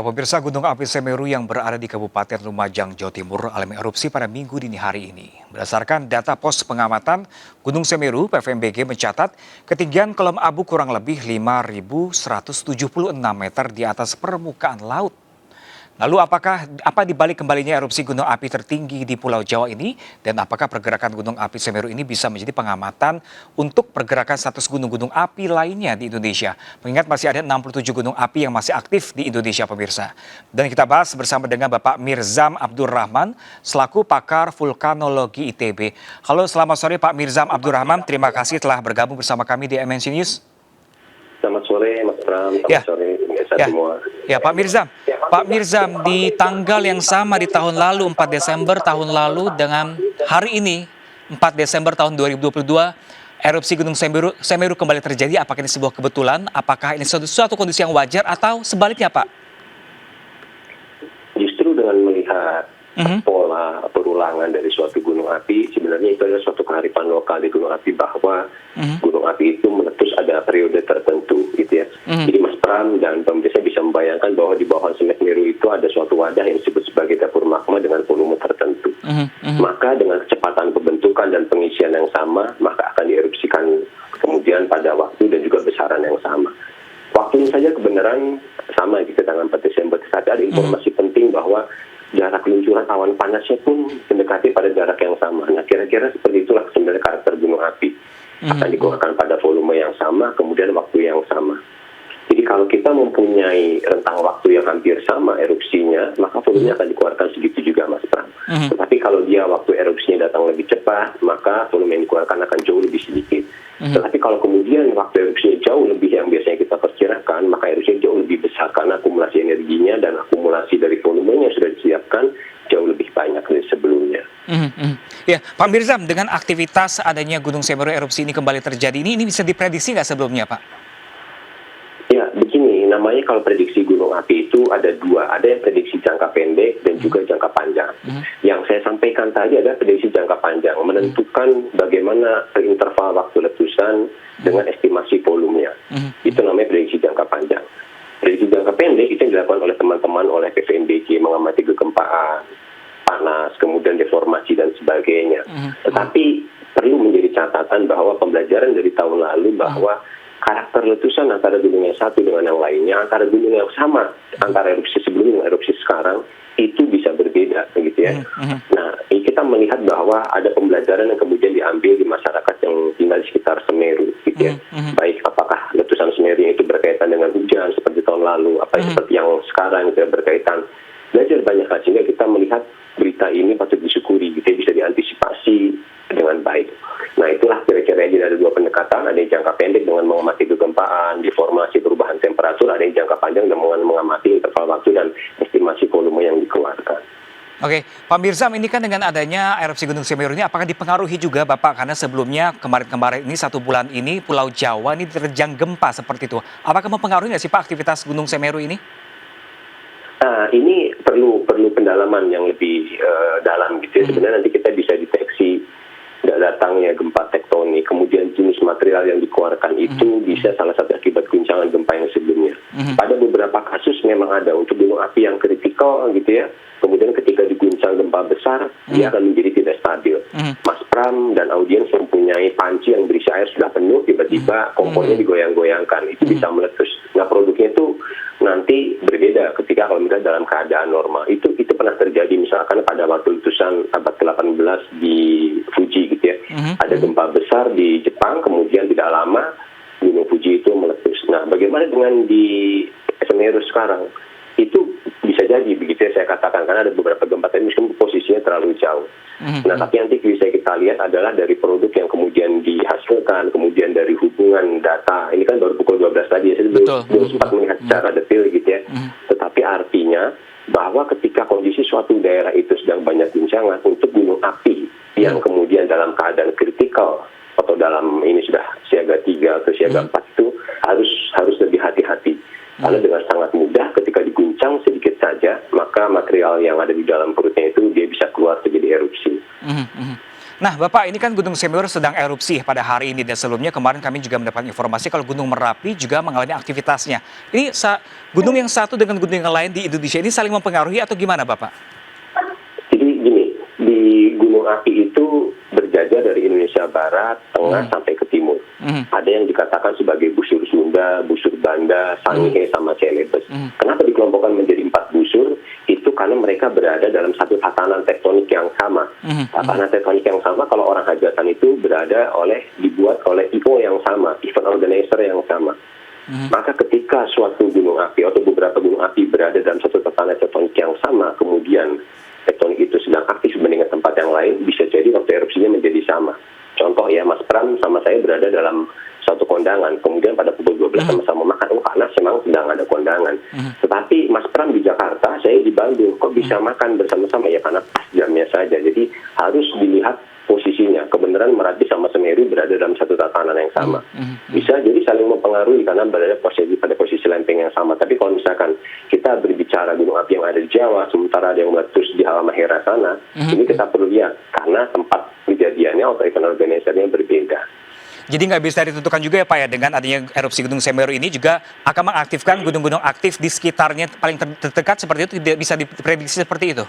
pemirsa, Gunung Api Semeru yang berada di Kabupaten Lumajang, Jawa Timur alami erupsi pada Minggu dini hari ini. Berdasarkan data pos pengamatan Gunung Semeru, PVMBG mencatat ketinggian kolom abu kurang lebih 5.176 meter di atas permukaan laut. Lalu apa dibalik kembalinya erupsi gunung api tertinggi di Pulau Jawa ini, dan apakah pergerakan gunung api Semeru ini bisa menjadi pengamatan untuk pergerakan status gunung-gunung api lainnya di Indonesia? Mengingat masih ada 67 gunung api yang masih aktif di Indonesia, pemirsa. Dan kita bahas bersama dengan Bapak Mirzam Abdurrahman selaku pakar vulkanologi ITB. Halo, selamat sore Pak Mirzam Abdurrahman. Terima kasih telah bergabung bersama kami di MNC News. Selamat sore Mas Pram, selamat sore pemirsa semua. Ya Pak Mirzam, di tanggal yang sama di tahun lalu, 4 Desember tahun lalu dengan hari ini, 4 Desember tahun 2022, erupsi Gunung Semeru kembali terjadi. Apakah ini sebuah kebetulan? Apakah ini suatu kondisi yang wajar atau sebaliknya Pak? Justru dengan melihat pola perulangan dari suatu gunung api, sebenarnya itu adalah suatu kearifan lokal di gunung api bahwa gunung api itu meletus ada periode tertentu, gitu ya. Jadi Mas Pram dan pemirsa bisa membayangkan bahwa di bawah Semeru itu ada suatu wadah yang disebut sebagai dapur magma dengan volume tertentu. Maka dengan kecepatan pembentukan dan pengisian yang sama, maka akan dierupsikan kemudian pada waktu dan juga besaran yang sama. Waktunya saja kebenaran sama gitu, tanggal 4 Desember. Tapi ada informasi penting bahwa jarak luncuran awan panasnya pun mendekati pada jarak yang sama. Nah, kira-kira seperti itulah sebenarnya karakter gunung api. Akan dikeluarkan pada volume yang sama, kemudian waktu yang sama. Jadi kalau kita mempunyai rentang waktu yang hampir sama erupsinya, maka volumenya akan dikeluarkan segitu juga, Mas Pram. Tetapi kalau dia waktu erupsinya datang lebih cepat, maka volume yang dikeluarkan akan jauh lebih sedikit. Tetapi kalau kemudian waktu erupsinya jauh lebih yang biasanya kita perkirakan, maka erupsinya jauh lebih besar karena akumulasi energinya dan akumulasi dari volumenya yang sudah disiapkan jauh lebih banyak dari sebelumnya. Ya, Pak Mirzam, dengan aktivitas adanya Gunung Semeru erupsi ini kembali terjadi, ini bisa diprediksi nggak sebelumnya, Pak? Ya, begini, namanya kalau prediksi gunung api itu ada dua. Ada yang prediksi jangka pendek dan juga jangka panjang. Yang saya sampaikan tadi adalah prediksi jangka panjang, menentukan bagaimana interval waktu letusan dengan estimasi volumenya. Itu namanya prediksi jangka panjang. Prediksi jangka pendek itu yang dilakukan oleh teman-teman oleh PVMBG, mengamati kegempaan, panas, kemudian deformasi dan sebagainya. Tetapi perlu menjadi catatan bahwa pembelajaran dari tahun lalu bahwa karakter letusan antara gunung yang satu dengan yang lainnya, antara gunung yang sama, antara erupsi sebelumnya dengan erupsi sekarang, itu bisa berbeda, begitu ya. Nah, kita melihat bahwa ada pembelajaran yang kemudian diambil di masyarakat yang tinggal di sekitar Semeru, gitu ya. Baik apakah letusan Semeru itu berkaitan dengan hujan seperti tahun lalu, apa seperti yang sekarang itu berkaitan. Belajar banyak hal, sehingga kita melihat berita ini patut disyukuri, gitu ya, bisa diantisipasi dengan baik. Nah, itulah kira-kira jadi ada dua pendekatan, ada yang jangka pendek dengan mengamati kegempaan, deformasi, perubahan temperatur, ada yang jangka panjang dengan mengamati interval waktu dan estimasi volume yang dikeluarkan. Oke, Pak Mirzam, ini kan dengan adanya erupsi Gunung Semeru ini apakah dipengaruhi juga Bapak, karena sebelumnya kemarin ini 1 bulan ini Pulau Jawa ini diterjang gempa seperti itu. Apakah mempengaruhi nggak sih Pak aktivitas Gunung Semeru ini? Nah, ini perlu pendalaman yang lebih dalam gitu ya. Sebenarnya nanti kita bisa deteksi datangnya gempa tektonik, kemudian jenis material yang dikeluarkan itu bisa salah satu akibat guncangan gempa yang sebelumnya. Pada beberapa kasus memang ada untuk gunung api yang kritikal gitu ya, kemudian ketika diguncang gempa besar, dia akan menjadi tidak stabil. Mas Pram dan audiens mempunyai panci yang berisi air sudah penuh, tiba-tiba kompornya digoyang-goyangkan, itu bisa meletus. Nah, produknya itu nanti berbeda ketika kalau misalnya dalam keadaan normal. Itu pernah terjadi misalkan pada waktu letusan abad ke-18 di Fuji gitu ya. Ada gempa besar di Jepang, kemudian tidak lama Gunung Fuji itu meletus. Nah, bagaimana dengan di Semeru sekarang? Itu bisa jadi begitu ya saya katakan, karena ada beberapa gempa tadi meskipun posisinya terlalu jauh. Nah, tapi nanti bisa kita lihat adalah dari produk yang kemudian dihasilkan, kemudian dari hubungan data. Ini kan baru pukul 12 tadi ya, saya belum sempat melihat secara detail gitu ya. Tetapi artinya bahwa ketika kondisi suatu daerah itu sedang banyak guncangan, untuk gunung api yang kemudian dalam keadaan kritikal atau dalam ini sudah siaga 3 atau siaga 4 itu harus lebih hati-hati. Karena dengan sangat mudah ketika diguncang sedikit saja, maka material yang ada di dalam perutnya itu dia bisa keluar terjadi erupsi. Nah, Bapak, ini kan Gunung Semeru sedang erupsi pada hari ini dan sebelumnya kemarin kami juga mendapat informasi kalau Gunung Merapi juga mengalami aktivitasnya. Ini gunung yang satu dengan gunung yang lain di Indonesia ini saling mempengaruhi atau gimana, Bapak? Jadi gini, di gunung api itu berjajar dari Indonesia Barat, Tengah sampai ke Timur. Ada yang dikatakan sebagai busur Sunda, busur Banda, Sangihe, sama Celebes. Kenapa dikelompokkan menjadi 4 busur? Itu karena mereka berada dalam satu tatanan tektonik yang sama. Tatanan tektonik yang sama, kalau orang hajatan itu dibuat oleh IO yang sama, event organizer yang sama. Maka ketika suatu gunung api atau beberapa gunung api berada dalam satu tatanan tektonik yang sama, kemudian tektonik itu sedang aktif dibandingkan tempat yang lain, bisa jadi waktu erupsinya menjadi sama. Contoh ya, Mas Pram sama saya berada dalam satu kondangan, kemudian pada pukul 12 sama-sama makan, karena memang sedang ada kondangan. Tetapi Mas Pram di Jakarta, saya di Bandung, kok bisa makan bersama-sama? Ya karena pas jamnya saja. Jadi harus dilihat posisinya. Kebenaran Merapi sama Semeru berada dalam satu tatanan yang sama. Bisa jadi saling mempengaruhi karena berada pada posisi lempeng yang sama. Tapi kalau misalkan kita berbicara gunung api yang ada di Jawa, sementara ada yang meletus di Halmahera sana, ini kita perlu lihat karena tempat kejadiannya atau event organizernya berbeda. Jadi nggak bisa ditentukan juga ya Pak ya, dengan adanya erupsi Gunung Semeru ini juga akan mengaktifkan gunung-gunung aktif di sekitarnya paling terdekat seperti itu, tidak bisa diprediksi seperti itu?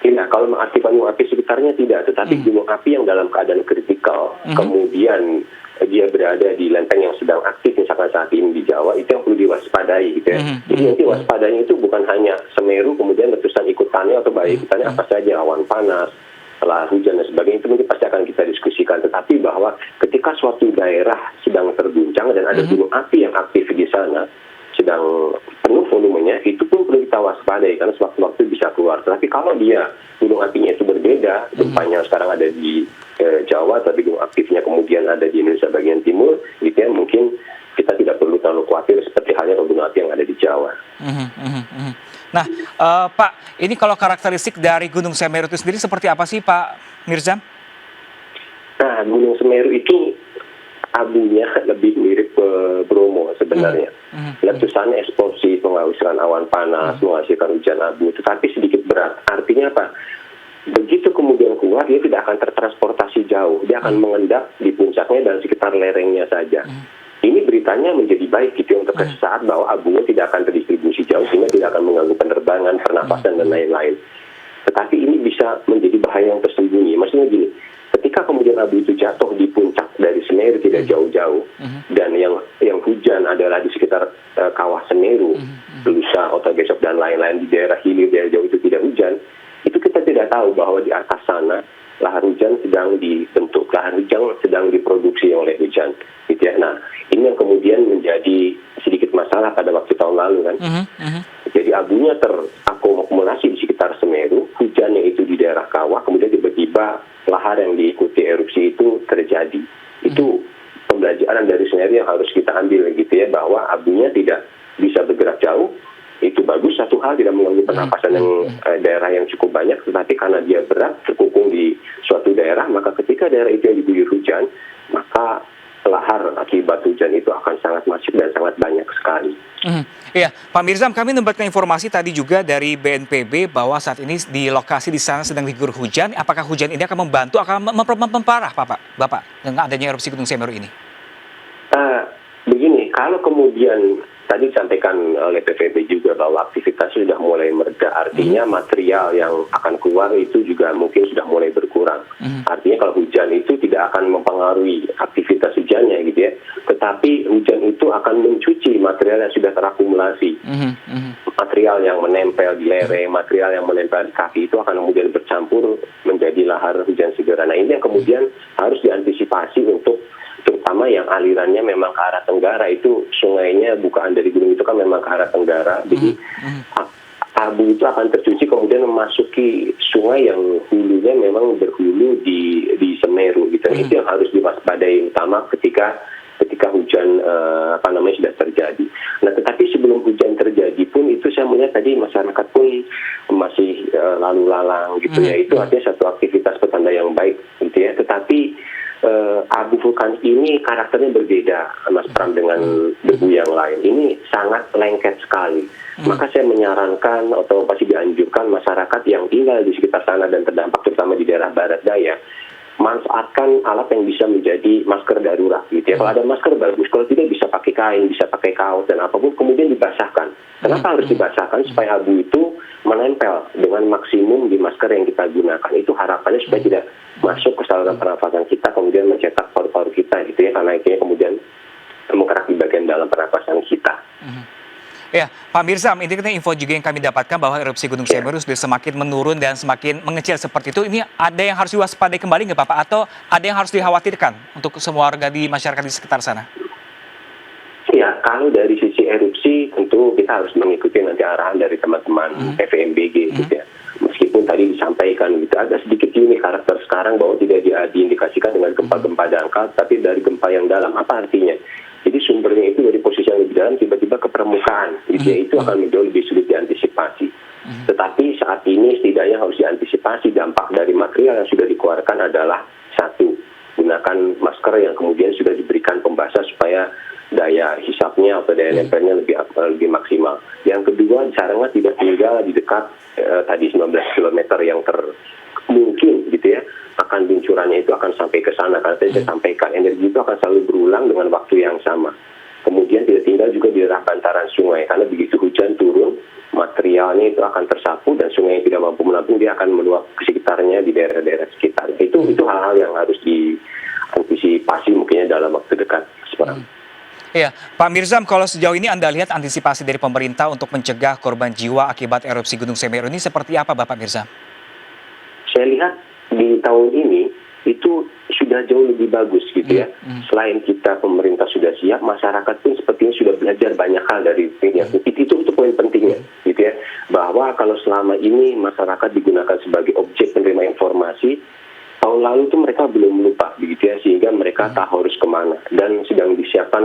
Tidak, kalau mengaktifkan gunung api sekitarnya tidak, tetapi gunung api yang dalam keadaan kritikal, kemudian dia berada di lempeng yang sedang aktif, misalkan saat ini di Jawa, itu yang perlu diwaspadai gitu ya. Jadi nanti waspadanya itu bukan hanya Semeru, kemudian letusan ikutannya atau bahaya ikutannya apa saja, awan panas, lahar hujan dan sebagainya, itu mungkin pasti akan kita diskusikan. Tetapi bahwa ketika suatu daerah sedang terguncang dan ada gunung api yang aktif di sana, sedang penuh volumenya, itu pun perlu kita waspadai karena sewaktu-waktu bisa keluar. Tetapi kalau dia gunung apinya itu berbeda, gempanya sekarang ada di Jawa, tapi gunung aktifnya kemudian ada di Indonesia bagian timur, gitu ya, mungkin kita tidak perlu terlalu khawatir seperti halnya gunung api yang ada di Jawa. Nah, Pak, ini kalau karakteristik dari Gunung Semeru itu sendiri seperti apa sih Pak Mirzam? Nah, Gunung Semeru itu abunya lebih mirip ke Bromo sebenarnya. Letusannya eksplosif, menghasilkan awan panas, menghasilkan hujan abu, tetapi sedikit berat. Artinya apa? Begitu kemudian keluar, dia tidak akan tertransportasi jauh. Dia akan mengendap di puncaknya dan sekitar lerengnya saja. Ini beritanya menjadi baik gitu untuk sesaat bahwa abunya tidak akan terdistribusi jauh sehingga tidak akan mengganggu penerbangan, pernapasan dan lain-lain. Tetapi ini bisa menjadi bahaya yang tersembunyi. Maksudnya gini, ketika kemudian abu itu jatuh di puncak dari Semeru tidak jauh-jauh dan yang hujan adalah di sekitar kawah Semeru, lusa, atau besok dan lain-lain di daerah hilir daerah jauh itu tidak hujan, itu kita tidak tahu bahwa di atas sana lahar hujan sedang dibentuk, lahar hujan sedang diproduksi oleh hujan, gitu ya. Nah, ini yang kemudian menjadi sedikit masalah pada waktu tahun lalu kan. Jadi abunya terakumulasi di sekitar Semeru, hujannya itu di daerah kawah, kemudian tiba-tiba lahar yang diikuti erupsi itu terjadi. Itu pembelajaran dari Semeru yang harus kita ambil gitu ya, bahwa abunya tidak bisa bergerak jauh. Itu bagus, satu hal tidak mengganggu pernapasan yang daerah yang cukup banyak, tetapi karena dia berat terkungkung di suatu daerah, maka ketika daerah itu yang diguyur hujan, maka lahar akibat hujan itu akan sangat masif dan sangat banyak sekali. Iya, Pak Mirzam, kami mendapatkan informasi tadi juga dari BNPB bahwa saat ini di lokasi di sana sedang diguyur hujan. Apakah hujan ini akan membantu, akan memperparah Bapak dengan adanya erupsi Gunung Semeru ini? Begini, kalau kemudian tadi disampaikan oleh PVB juga bahwa aktivitas sudah mulai mereda, artinya material yang akan keluar itu juga mungkin sudah mulai berkurang. Artinya kalau hujan itu tidak akan mempengaruhi aktivitas hujannya gitu ya, tetapi hujan itu akan mencuci material yang sudah terakumulasi. Material yang menempel di lereng, material yang menempel di kaki itu akan kemudian bercampur menjadi lahar hujan segera. Nah, ini yang kemudian harus diantisipasi untuk terutama yang alirannya memang ke arah tenggara, itu sungainya bukaan dari gunung itu kan memang ke arah tenggara, jadi abu itu akan tercuci kemudian memasuki sungai yang hulunya memang berhulu di Semeru gitu. Itu yang harus diwaspadai utama ketika hujan sudah terjadi. Nah, tetapi sebelum hujan terjadi pun itu saya melihat tadi masyarakat pun masih lalu lalang gitu ya. Itu artinya satu aktivitas petanda yang baik gitu ya. Tetapi abu vulkanik ini karakternya berbeda, Mas Pram, dengan debu yang lain. Ini sangat lengket sekali. Maka saya menyarankan atau pasti dianjurkan masyarakat yang tinggal di sekitar sana dan terdampak terutama di daerah barat daya, manfaatkan alat yang bisa menjadi masker darurat gitu ya. Kalau ada masker bagus, kalau tidak bisa pakai kain, bisa pakai kaos dan apapun, kemudian dibasahkan. Kenapa harus dibasahkan? Supaya abu itu menempel dengan maksimum di masker yang kita gunakan. Itu harapannya supaya tidak masuk ke saluran pernafasan kita, kemudian mencetak paru-paru kita gitu ya, karena itu kemudian menggerak di bagian dalam pernafasan kita. Ya, Pak Mirzam, ini kan info juga yang kami dapatkan bahwa erupsi Gunung Semeru sudah semakin menurun dan semakin mengecil seperti itu. Ini ada yang harus diwaspadai kembali nggak Pak? Atau ada yang harus dikhawatirkan untuk semua warga di masyarakat di sekitar sana? Ya, kalau dari sisi erupsi tentu kita harus mengikuti nanti arahan dari teman-teman PVMBG gitu ya. Meskipun tadi disampaikan gitu, ada sedikit unik karakter sekarang bahwa tidak diindikasikan dengan gempa-gempa dangkal, tapi dari gempa yang dalam. Apa artinya? Jadi sumbernya itu dari posisi yang lebih dalam tiba-tiba ke permukaan, gitu ya, itu akan menjauh lebih sulit diantisipasi. Tetapi saat ini setidaknya harus diantisipasi dampak dari material yang sudah dikeluarkan adalah satu, gunakan masker yang kemudian sudah diberikan pembasah supaya daya hisapnya atau daya nempelnya lebih maksimal. Yang kedua, disarankan tidak tinggal di dekat tadi 19 km yang mungkin gitu ya, akan luncurannya itu akan sampai ke sana, karena tadi saya sampaikan energi itu akan selalu berulang dengan waktu yang sama. Kemudian tidak tinggal juga di daerah bantaran sungai, karena begitu hujan turun materialnya itu akan tersapu dan sungai yang tidak mampu menampung dia akan meluap ke sekitarnya di daerah-daerah sekitar. Itu hal-hal yang harus diantisipasi mungkinnya dalam waktu dekat. Iya, Pak Mirzam, kalau sejauh ini Anda lihat antisipasi dari pemerintah untuk mencegah korban jiwa akibat erupsi Gunung Semeru ini seperti apa, Bapak Mirzam? Saya lihat di tahun ini itu sudah jauh lebih bagus gitu ya. Selain kita pemerintah sudah siap, masyarakat pun sepertinya sudah belajar banyak hal dari ini. Itu poin pentingnya gitu ya. Bahwa kalau selama ini masyarakat digunakan sebagai objek penerima informasi, tahun lalu itu mereka belum lupa begitu ya, sehingga mereka tahu harus kemana, dan sudah disiapkan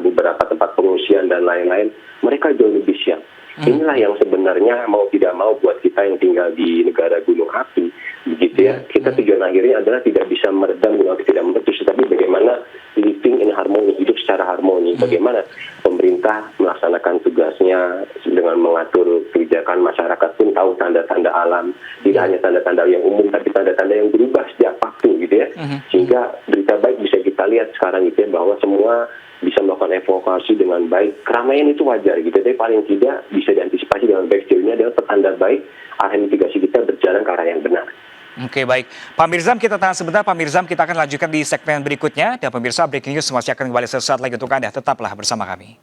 beberapa tempat pengungsian dan lain-lain. Mereka jauh lebih siap. Inilah yang sebenarnya mau tidak mau buat kita yang tinggal di negara gunung api begitu ya, kita tujuan akhirnya adalah tidak bisa meredam gunung api, tidak meletus, tapi bagaimana living in harmony, hidup secara harmoni, bagaimana pemerintah melaksanakan tugasnya dengan mengatur kebijakan, masyarakat pun tahu tanda-tanda alam, tidak hanya tanda-tanda yang umum tapi tanda-tanda yang berubah setiap waktu gitu ya, sehingga berita baik bisa kita lihat sekarang gitu ya, bahwa semua bisa melakukan evakuasi dengan baik. Keramaian itu wajar gitu, tapi paling tidak bisa diantisipasi dengan baik. Ini adalah petanda baik, arah mitigasi kita berjalan ke arah yang benar. Oke, baik. Pak Mirzam, kita tahan sebentar. Pak Mirzam, kita akan lanjutkan di segmen berikutnya. Dan pemirsa, Breaking News masih akan kembali sesaat lagi untuk Anda. Tetaplah bersama kami.